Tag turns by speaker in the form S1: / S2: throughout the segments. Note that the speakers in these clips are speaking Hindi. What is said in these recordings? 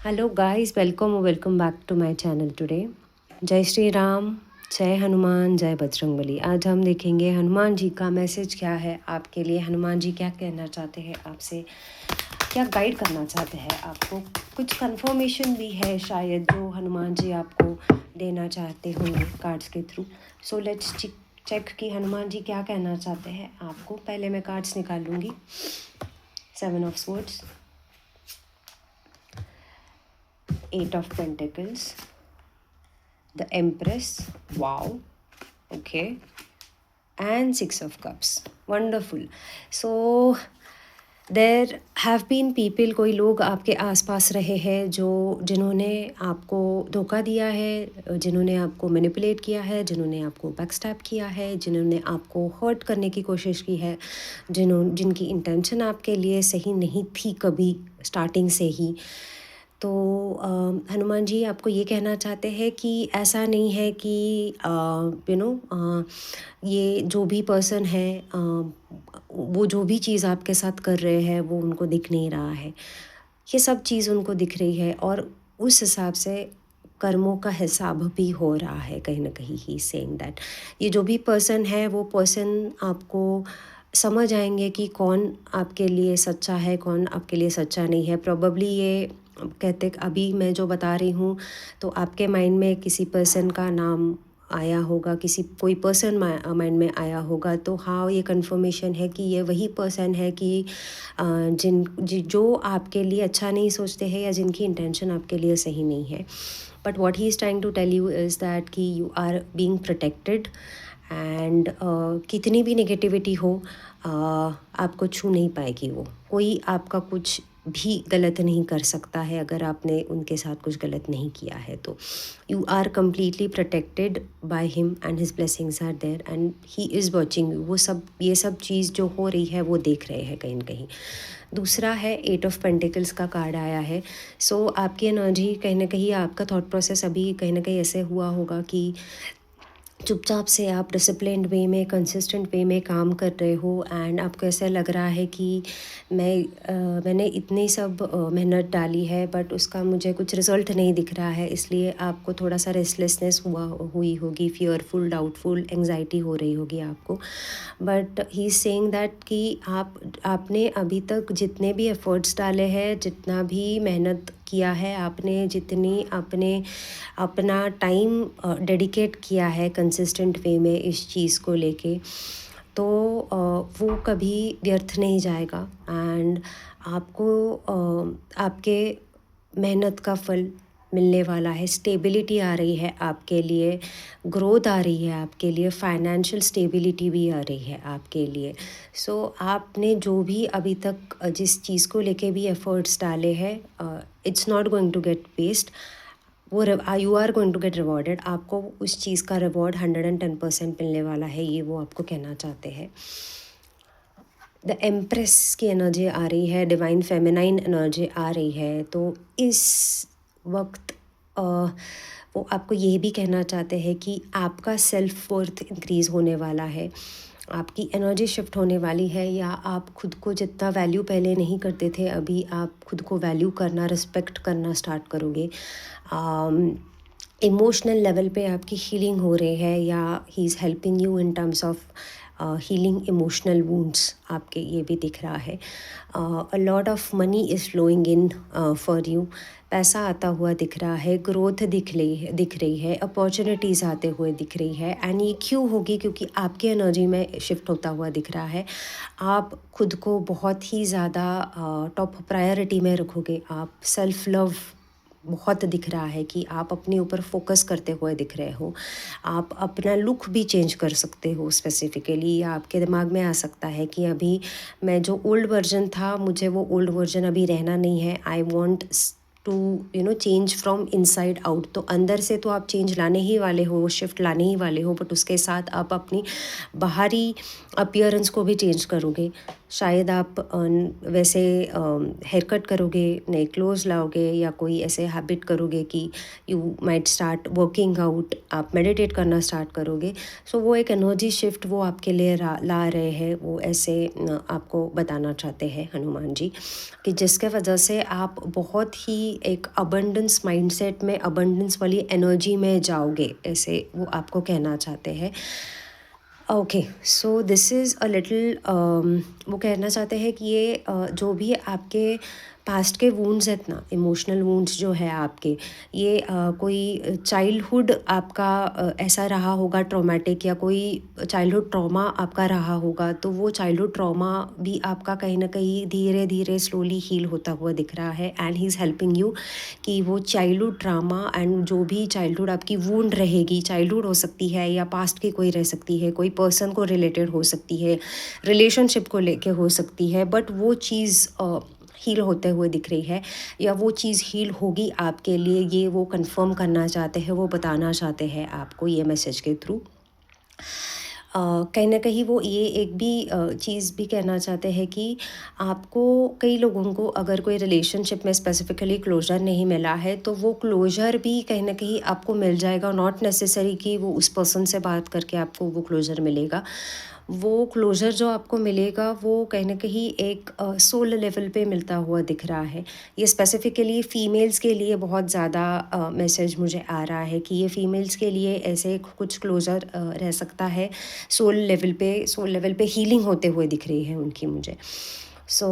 S1: Hello guys, welcome back to my channel today. जय श्री राम, जय हनुमान, जय बजरंगबली। आज हम देखेंगे हनुमान जी का मैसेज क्या है आपके लिए। हनुमान जी क्या कहना चाहते हैं आपसे, क्या गाइड करना चाहते हैं आपको। कुछ कंफर्मेशन भी है शायद जो हनुमान जी आपको देना चाहते होंगे कार्ड्स के थ्रू। सो लेट्स चेक कि हनुमान जी क्या कहना चाहते हैं आपको। पहले मैं कार्ड्स निकाल लूँगी। 7 of swords, 8 of Pentacles, the Empress, wow, okay, and 6 of Cups, wonderful. So there have been people, कोई लोग आपके आसपास रहे हैं जो जिन्होंने आपको धोखा दिया है, जिन्होंने आपको मैनिपुलेट किया है, जिन्होंने आपको बैकस्टैप किया है, जिन्होंने आपको हर्ट करने की कोशिश की है, जिनकी इंटेंशन आपके लिए सही नहीं थी कभी स्टार्टिंग से ही। तो हनुमान जी आपको ये कहना चाहते हैं कि ऐसा नहीं है कि ये जो भी पर्सन है, वो जो भी चीज़ आपके साथ कर रहे हैं वो उनको दिख नहीं रहा है। ये सब चीज़ उनको दिख रही है और उस हिसाब से कर्मों का हिसाब भी हो रहा है कहीं ना कहीं। ही सेइंग दैट ये जो भी पर्सन है वो पर्सन आपको समझ आएंगे कि कौन आपके लिए सच्चा है, कौन आपके लिए सच्चा नहीं है। प्रोबेबली ये कहते अभी मैं जो बता रही हूँ तो आपके माइंड में किसी पर्सन का नाम आया होगा, कोई पर्सन माइंड में आया होगा। तो हाँ, ये कंफर्मेशन है कि ये वही पर्सन है कि जो आपके लिए अच्छा नहीं सोचते हैं या जिनकी इंटेंशन आपके लिए सही नहीं है। But what he is trying to tell you is that कि you are being protected and कितनी भी नेगेटिविटी हो आपको छू नहीं पाएगी। वो कोई आपका कुछ भी गलत नहीं कर सकता है अगर आपने उनके साथ कुछ गलत नहीं किया है। तो you are completely protected by him and his blessings are there and he is watching you. ये सब चीज़ जो हो रही है वो देख रहे हैं कहीं ना कहीं। दूसरा है 8 ऑफ पेंटिकल्स का कार्ड आया है। सो आपकी एनर्जी कहीं ना कहीं, आपका थॉट प्रोसेस अभी कहीं ना कहीं ऐसे हुआ होगा कि चुपचाप से आप डिसिप्लिन्ड वे में, कंसिस्टेंट वे में काम कर रहे हो एंड आपको ऐसा लग रहा है कि मैंने इतनी सब मेहनत डाली है बट उसका मुझे कुछ रिज़ल्ट नहीं दिख रहा है। इसलिए आपको थोड़ा सा रेस्टलेसनेस हुई होगी, फियरफुल, डाउटफुल, एंग्जाइटी हो रही होगी आपको। But he is saying that कि आपने अभी तक जितने भी एफ़र्ट्स डाले हैं, जितना भी मेहनत किया है आपने, जितनी अपना टाइम डेडिकेट किया है कंसिस्टेंट वे में इस चीज़ को लेके, तो वो कभी व्यर्थ नहीं जाएगा एंड आपको आपके मेहनत का फल मिलने वाला है। स्टेबिलिटी आ रही है आपके लिए, ग्रोथ आ रही है आपके लिए, फाइनेंशियल स्टेबिलिटी भी आ रही है आपके लिए। सो आपने जो भी अभी तक जिस चीज़ को लेके भी एफ़र्ट्स डाले हैं, it's not going to get waste. वो you are going to get rewarded. आपको उस चीज़ का रिवॉर्ड 110% मिलने वाला है, ये वो आपको कहना चाहते हैं। द एम्प्रेस की एनर्जी आ रही है, डिवाइन फेमिनाइन एनर्जी आ रही है। तो इस वक्त वो आपको ये भी कहना चाहते हैं कि आपका सेल्फ वर्थ इंक्रीज़ होने वाला है, आपकी एनर्जी शिफ्ट होने वाली है, या आप खुद को जितना वैल्यू पहले नहीं करते थे अभी आप खुद को वैल्यू करना, रिस्पेक्ट करना स्टार्ट करोगे। इमोशनल लेवल पे आपकी हीलिंग हो रही है या he is helping you in terms of healing emotional wounds, आपके ये भी दिख रहा है। A lot of money is flowing in for you, पैसा आता हुआ दिख रहा है, ग्रोथ दिख रही है, अपॉर्चुनिटीज़ आते हुए दिख रही है। एंड ये क्यों होगी, क्योंकि आपकी एनर्जी में शिफ्ट होता हुआ दिख रहा है। आप खुद को बहुत ही ज़्यादा टॉप प्रायोरिटी में रखोगे। आप सेल्फ लव बहुत दिख रहा है कि आप अपने ऊपर फोकस करते हुए दिख रहे हो। आप अपना लुक भी चेंज कर सकते हो स्पेसिफिकली, या आपके दिमाग में आ सकता है कि अभी मैं जो ओल्ड वर्जन था, मुझे वो ओल्ड वर्जन अभी रहना नहीं है। I want to change from inside out. तो अंदर से तो आप चेंज लाने ही वाले हो, शिफ्ट लाने ही वाले हो, बट उसके साथ आप अपनी बाहरी अपीयरेंस को भी चेंज करोगे। शायद आप वैसे हेयर कट करोगे, नए क्लोथ्स लाओगे या कोई ऐसे हैबिट करोगे कि you might start working out, आप मेडिटेट करना स्टार्ट करोगे। सो वो एक एनर्जी शिफ्ट वो आपके लिए ला रहे हैं, वो ऐसे आपको बताना चाहते हैं हनुमान जी, कि जिसके वजह से आप बहुत ही एक अबंडेंस माइंडसेट में, अबंडेंस वाली एनर्जी में जाओगे, ऐसे वो आपको कहना चाहते हैं। Okay, so this is a little, वो कहना चाहते हैं कि ये जो भी आपके पास्ट के वूंड्स हैं ना, इमोशनल वूंड्स जो है आपके, ये कोई चाइल्डहुड आपका ऐसा रहा होगा ट्रॉमेटिक, या कोई चाइल्डहुड ट्रॉमा आपका रहा होगा, तो वो चाइल्डहुड ट्रॉमा भी आपका कहीं ना कहीं धीरे धीरे स्लोली हील होता हुआ दिख रहा है। And he is helping you कि वो चाइल्डहुड ट्रामा एंड जो भी चाइल्डहुड आपकी वूंड रहेगी, चाइल्डहुड हो सकती है या पास्ट की कोई रह सकती है, कोई पर्सन को रिलेटेड हो सकती है, रिलेशनशिप को लेके हो सकती है, बट वो चीज़ हील होते हुए दिख रही है, या वो चीज़ हील होगी आपके लिए, ये वो कंफर्म करना चाहते हैं, वो बताना चाहते हैं आपको ये मैसेज के थ्रू। कहीं न कहीं वो ये एक भी चीज़ भी कहना चाहते हैं कि आपको, कई लोगों को अगर कोई रिलेशनशिप में स्पेसिफ़िकली क्लोज़र नहीं मिला है, तो वो क्लोज़र भी कहीं न कहीं आपको मिल जाएगा। नॉट नेसेसरी कि वो उस पर्सन से बात करके आपको वो क्लोज़र मिलेगा। वो क्लोज़र जो आपको मिलेगा वो कहीं न कहीं एक सोल लेवल पे मिलता हुआ दिख रहा है। ये स्पेसिफ़िकली फ़ीमेल्स के लिए बहुत ज़्यादा मैसेज मुझे आ रहा है कि ये फ़ीमेल्स के लिए ऐसे कुछ क्लोज़र रह सकता है। सोल लेवल पे हीलिंग होते हुए दिख रही है उनकी मुझे। So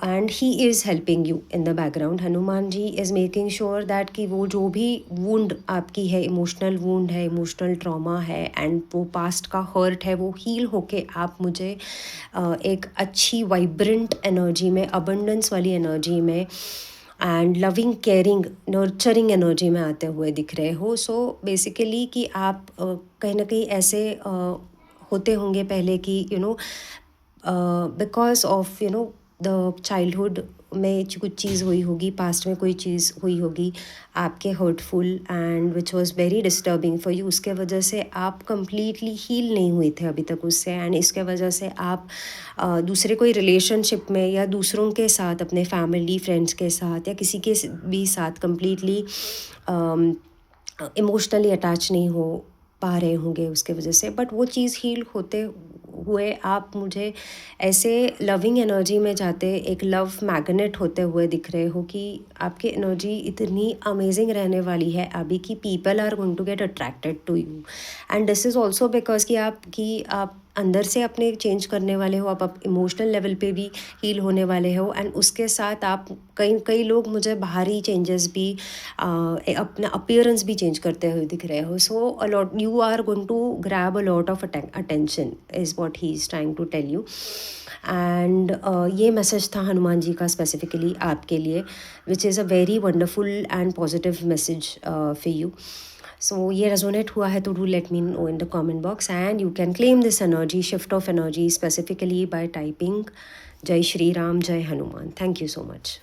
S1: and he is helping you in the background. Hanuman ji is making sure that कि वो जो भी वुंड आपकी है, इमोशनल वुंड है, इमोशनल ट्रॉमा है, एंड वो पास्ट का हर्ट है, वो हील होके आप मुझे एक अच्छी वाइब्रेंट एनर्जी में, अबंडेंस वाली एनर्जी में and loving, caring, nurturing energy में आते हुए दिख रहे हो। सो बेसिकली कि आप कहीं ना कहीं ऐसे होते होंगे पहले कि बिकॉज ऑफ द चाइल्डहुड में कुछ चीज़ हुई होगी, पास्ट में कोई चीज़ हुई होगी आपके hurtful and which was very disturbing for you, उसके वजह से आप कंप्लीटली हील नहीं हुए थे अभी तक उससे, एंड इसके वजह से आप दूसरे कोई रिलेशनशिप में या दूसरों के साथ, अपने फैमिली फ्रेंड्स के साथ या किसी के भी साथ कंप्लीटली इमोशनली अटैच नहीं हो पा रहे होंगे उसके वजह से। बट वो चीज़ हील होते हुए आप मुझे ऐसे लविंग एनर्जी में जाते, एक लव मैग्नेट होते हुए दिख रहे हो कि आपकी एनर्जी इतनी अमेजिंग रहने वाली है अभी कि people are going to get attracted to you. And this is also because कि आप अंदर से अपने चेंज करने वाले हो, आप इमोशनल लेवल पे भी हील होने वाले हो, एंड उसके साथ आप कई लोग मुझे बाहरी चेंजेस भी अपना अपीयरेंस भी चेंज करते हुए दिख रहे हो। So a lot you are going to grab a lot of attention is what he is trying to tell you. And ये मैसेज था हनुमान जी का स्पेसिफिकली आपके लिए, which is a very wonderful and positive message for you. So ये रेजोनेट हुआ है तो do let me know in the comment box, and you can claim this energy, shift of energy, specifically by typing जय श्री राम, जय Hanuman. Thank you so much.